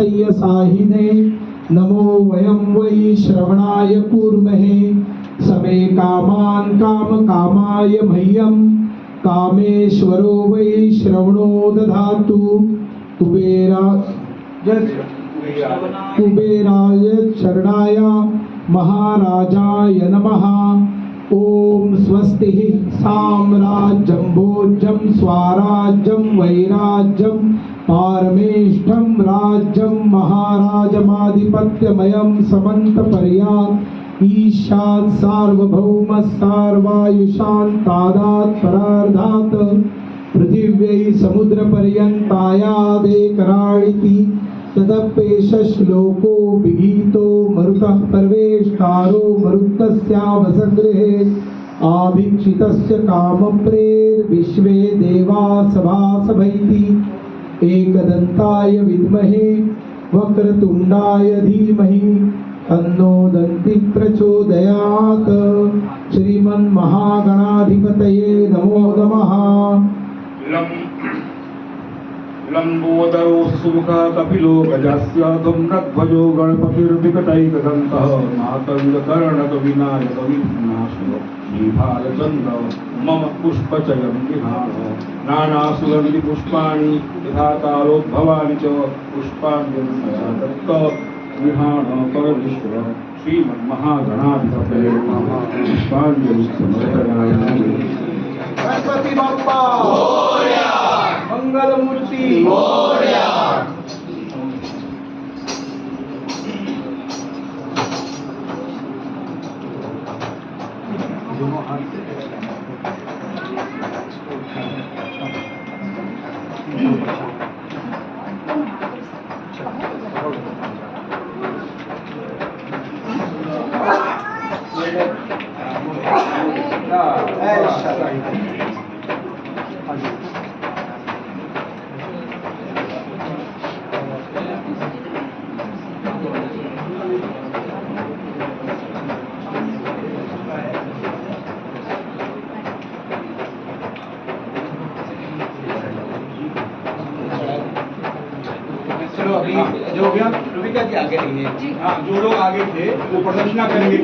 सय्यसाहिने नमो वयं वै श्रवणाय कूर्महे समे कामान् कामकामाय मह्यं कामेश्वरो वै श्रवणो दधातु कुबेराय चरणाय महाराजाय नमः। ओम स्वस्ति साम्राज्यं भोज्यं स्वराज्यं वैराज्यं पारमेष्ठं राज्यं महाराजमाधिपत्यमयं समन्तपर्या ईशात् सार्वभौमः सार्वायुषान्तादात् परार्धात् पृथिव्यै समुद्रपर्यन्तायादेकराळिति तदप्येष श्लोको विगीतो मरुतः परवेष्टारो मरुतस्यावसगृहे आभीक्षितस्य कामप्रेर्विश्वे देवा सभासभैति एकदन्ताय विद्महे वक्रतुण्डाय धीमहि तन्नो दन्ति प्रचोदयात्। श्रीमन्महागणाधिपतये नमो नमः। लंबोदरो सुमुखः कपिलो गजस्य धूम्रध्वजो गणपतिर्विकटैकदन्तः मातङ्गकर्णकविनायकविघ्नाशो श्रीभालचन्द्र मम पुष्पचयं विहाय नानासुगन्धिपुष्पाणि यथा कालोद्भवानि च पुष्पाण्यन्मया दत्त विहाय परमेश्वर श्रीमन्महागणाधिपतये नमः। पुष्पाञ्जलिं समर्पयामि। गणपति बाप्पा मंगल मूर्ति चलो अभी जो हो गया रविका जी आगे रहिए। हाँ, जो लोग आगे थे वो प्रदर्शना करेंगे।